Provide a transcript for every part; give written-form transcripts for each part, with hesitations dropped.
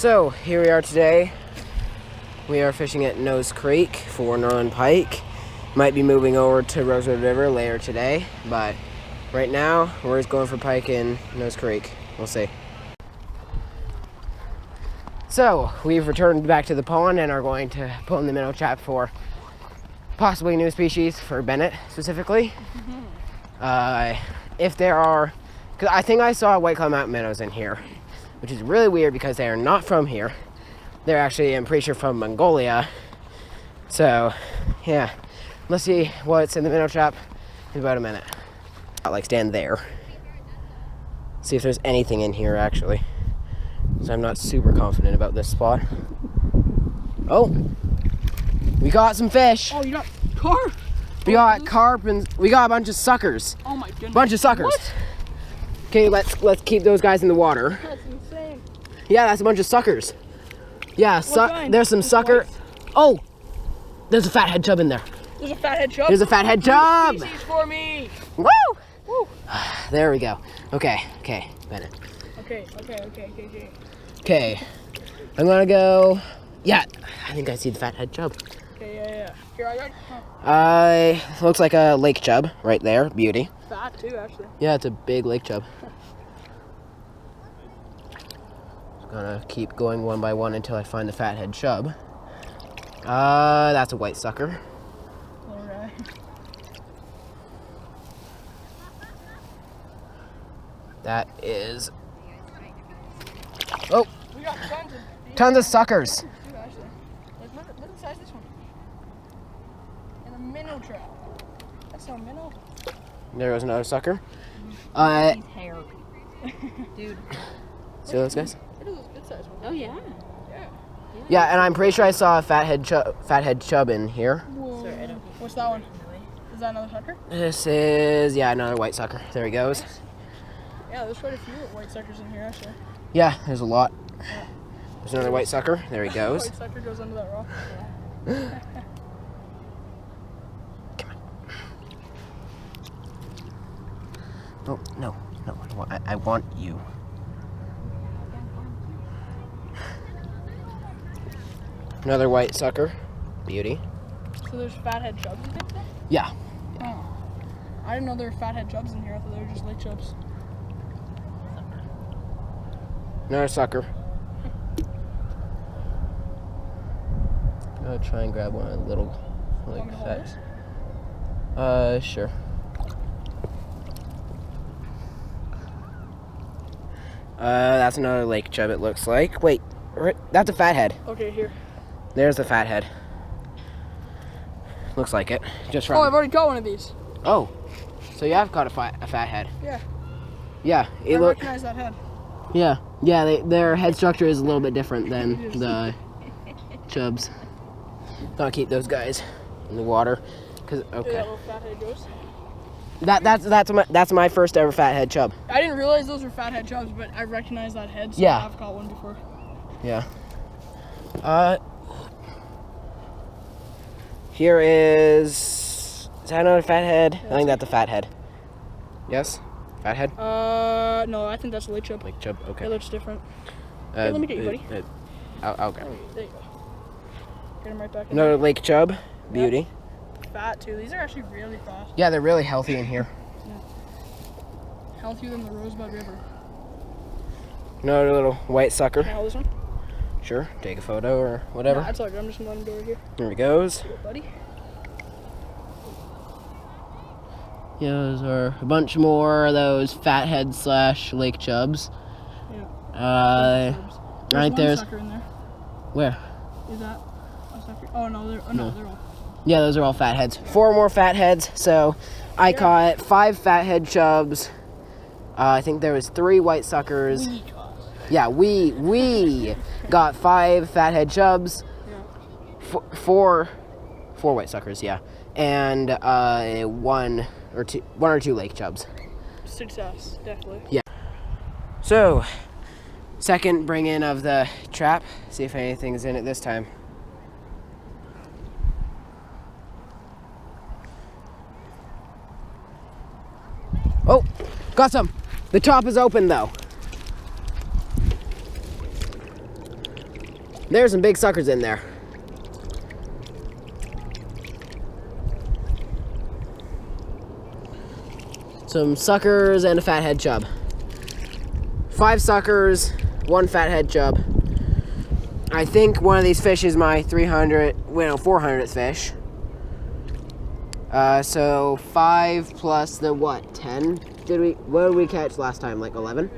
So here we are today. We are fishing at Nose Creek for Northern pike. Might be moving over to Rosewood River later today, but right now we're just going for pike in Nose Creek. We'll see. So we've returned back to the pond and are going to pull in the minnow trap for possibly new species for Bennett specifically. If there are, because I think I saw white cloud mountain minnows in here, which is really weird because they are not from here. They're actually, I'm pretty sure, from Mongolia. So, yeah. Let's see what's in the minnow trap in about a minute. I'll like stand there. See if there's anything in here actually. So I'm not super confident about this spot. Oh! We got some fish! Oh, you got carp? We got carp and we got a bunch of suckers. Oh my goodness. Bunch of suckers. What? Okay, let's keep those guys in the water. That's insane. Yeah, that's a bunch of suckers. Yeah, there's some sucker. Oh, there's a fathead chub in there. There's a fathead chub. There's a fathead chub. Species for me. Woo! Woo. There we go. Okay, Bennett. Okay. Okay, I'm gonna go. Yeah, I think I see the fathead chub. Okay, yeah. Here I got. Looks like a lake chub right there. Beauty. Fat too, actually. Yeah, it's a big lake chub. Gonna keep going one by one until I find the fathead chub. That's a white sucker. Alright. That is. Oh! We got Tons of suckers. Dude, actually. Like, look at the size of this one. And a minnow trap. That's no minnow. There was another sucker. He's hair. Dude. See those guys? It is a good size one. Oh yeah. Yeah, and I'm pretty sure I saw a fathead chub in here. Whoa. Sorry, what's that one? Is that another sucker? This is, yeah, another white sucker. There he goes. Yeah, there's quite a few white suckers in here, actually. Yeah, there's a lot. There's another white sucker. There he goes. White sucker goes under that rock. Come on. Oh, no. I want you. Another white sucker. Beauty. So there's fathead chubs in there? Yeah. Oh. I didn't know there were fathead chubs in here. I thought they were just lake chubs. Another sucker. I'll try and grab one of the little, like, Want me to hold this? Sure. That's another lake chub, it looks like. Wait, that's a fathead. Okay, here. There's the fathead. Looks like it. Just Oh, right. I've already got one of these. Oh, so you have caught a fathead. Yeah. Yeah, I recognize that head. Yeah, their head structure is a little bit different than the chubs. Gotta keep those guys in the water, cause okay. Yeah, little fathead goes. That's my first ever fathead chub. I didn't realize those were fathead chubs, but I recognize that head, so Yeah. I've caught one before. Yeah. Here is that another fathead? I think that's a fathead. Yes? Fathead? No, I think that's a lake chub. Lake chub, okay. It looks different. Here, let me get you, buddy. I'll grab There you go. Get him right back in. another lake chub. Beauty. Fat, too. These are actually really fat. Yeah, they're really healthy in here. Healthier than the Rosebud River. Another little white sucker. Can I hold this one? Sure, take a photo or whatever. Nah, that's all good. I'm just gonna let him go over here. There he goes. Here, buddy. Yeah, those are a bunch more of those fathead / lake chubs. Yeah. Right there's there's. one sucker in there. Where? Is that a sucker? Oh no, they're all. Yeah, those are all fatheads. 4 more fatheads. So I caught 5 fathead chubs. I think there was 3 white suckers. Yeah, we got 5 fathead chubs. Yeah. 4 white suckers. Yeah, and 1 or 2 lake chubs. Success, definitely. Yeah. So, second bring in of the trap. See if anything's in it this time. Oh, got some. The top is open though. There's some big suckers in there. Some suckers and a fathead chub. 5 suckers, 1 fathead chub. I think one of these fish is my 400th fish. So 5 plus the what? 10? What did we catch last time? Like 11?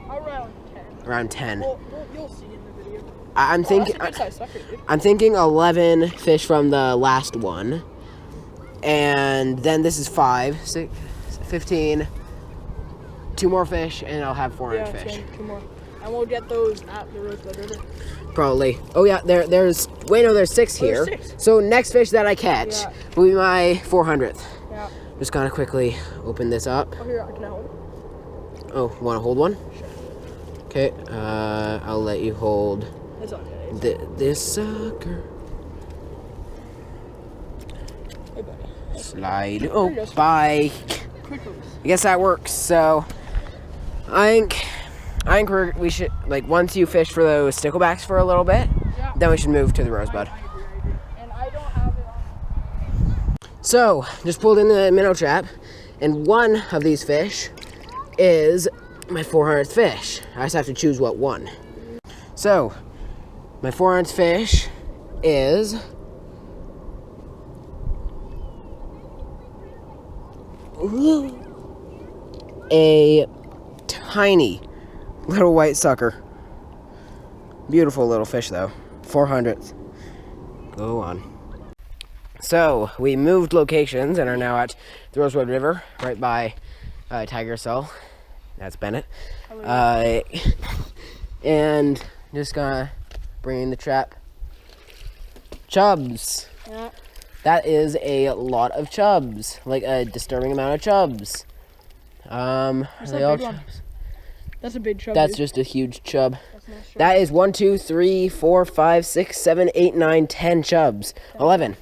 Around 10. Around 10. Well, you'll see in the video. I'm thinking. That's a good-sized sucker, dude. I'm thinking 11 fish from the last one, and then this is 5, 6, 15. 2 more fish, and I'll have 400 fish. Yeah, 2 more. And we'll get those at the Rosebud River. Probably. Oh yeah, there's 6 here. There's 6. So next fish that I catch will be my 400th. Yeah. Just gotta quickly open this up. Oh, here, I can hold it. Oh, wanna hold one? Sure. Okay, I'll let you hold It's okay. this sucker. Hey, buddy. Slide. There Oh, he goes. bye. Quick release. I guess that works. So, I think we should, like, once you fish for those sticklebacks for a little bit, Yeah. then we should move to the Rosebud. I agree. And I don't have it on. So, just pulled in the minnow trap, and one of these fish is my 400th fish. I just have to choose what one. So, my 400th fish is a tiny little white sucker. Beautiful little fish though. 400th. Go on. So, we moved locations and are now at the Rosebud River, right by Tiger Cell. That's Bennett. And just gonna bring in the trap. Chubs. Yeah. That is a lot of chubs. Like a disturbing amount of chubs. What's that big one? That's a big chub. That's dude. just a huge chub. That's a nice chub. That is 1, 2, 3, 4, 5, 6, 7, 8, 9, 10 chubs. 11.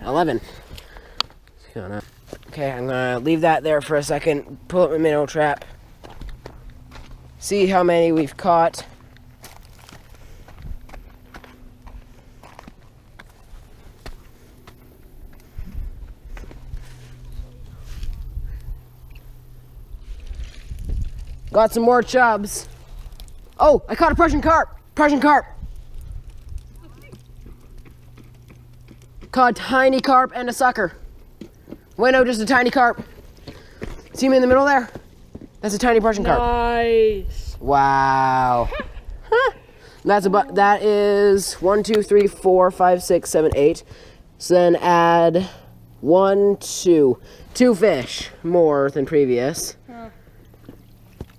Okay, I'm gonna leave that there for a second. Pull up my minnow trap. See how many we've caught. Got some more chubs. Oh, I caught a Prussian carp. Caught a tiny carp and a sucker. Wait, no, just a tiny carp. See him in the middle there? That's a tiny Prussian carp. Nice. Wow. That is 1, 2, 3, 4, 5, 6, 7, 8. So then add 1, 2 fish more than previous.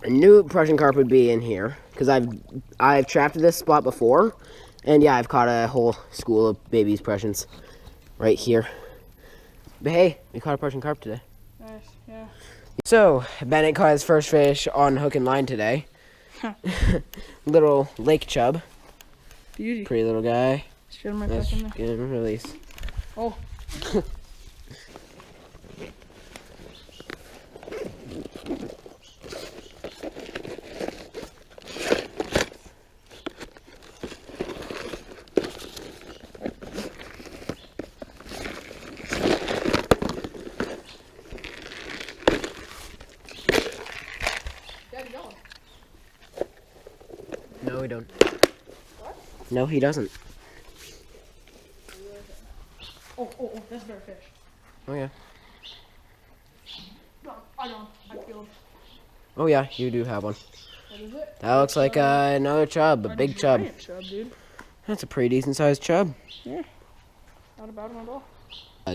I knew Prussian carp would be in here because I've trapped this spot before, and yeah, I've caught a whole school of babies Prussians right here. But hey, we caught a Prussian carp today. Nice, yeah. So Bennett caught his first fish on hook and line today. Little lake chub. Beauty. Pretty little guy. Show my That's back in there. good release. Oh. No, he don't. What? No, he doesn't. Oh, that's better fish. Oh yeah. No, I don't. I feel. Oh yeah, you do have one. What is it? That looks like another chub, a big chub. Giant chub, dude. That's a pretty decent sized chub. Yeah. Not a bad one at all.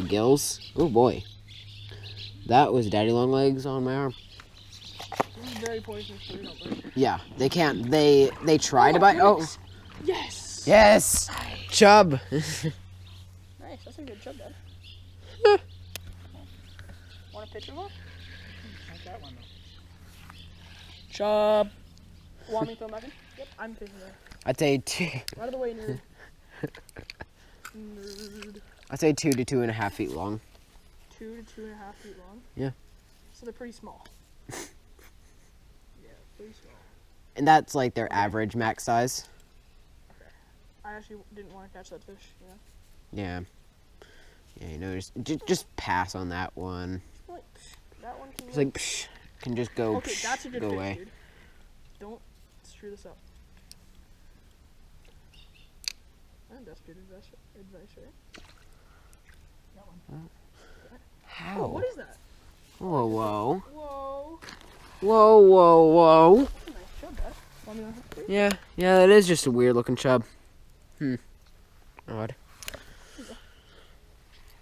Gills. Oh boy. That was daddy long legs on my arm. This is very poisonous, so we don't bite. Yeah, they can't. They try to bite. Oh. Yes. Yes. Chub. Nice. That's a good chub, Dad. Want a picture of one? Like that one, though. Chub. Want me to throw him back in? Yep, I'm fishing there. I'd say two. Out of the way, nerd. Nerd. I'd say 2 to 2.5 feet long. 2 to 2.5 feet long? Yeah. So they're pretty small. Yeah, pretty small. And that's like their average max size. Okay. I actually didn't want to catch that fish, you know? Yeah. Yeah, you know, just pass on that one. Like, that one can It's like, psh, can just go, okay, that's a good go fish, away. dude. Don't screw this up. I think that's good advice, right? That one. How? Oh, what is that? Whoa, whoa. Whoa. Whoa, whoa, whoa. That's a nice chub, Dad. Want me to help you? Yeah, that is just a weird looking chub. Odd.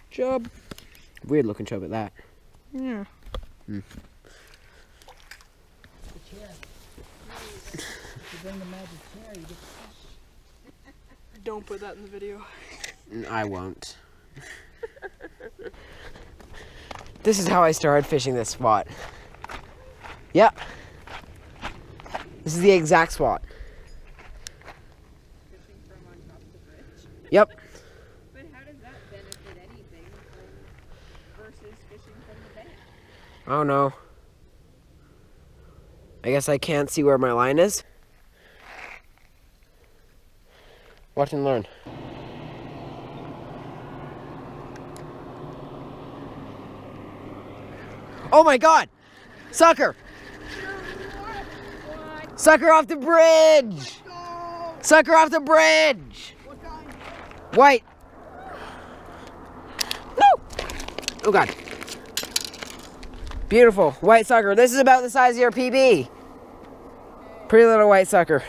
Chub. Weird looking chub at that. Yeah. The chair. If you bring the magic chair, you get fish. Don't put that in the video. I won't. This is how I started fishing this spot. Yep. This is the exact spot. Fishing from on top of the bridge. Yep. But how does that benefit anything versus fishing from the bank? Oh no. I guess I can't see where my line is. Watch and learn. Oh my god! Sucker! Sucker off the bridge! Sucker off the bridge! White! Woo! Oh god. Beautiful. White sucker. This is about the size of your PB. Pretty little white sucker.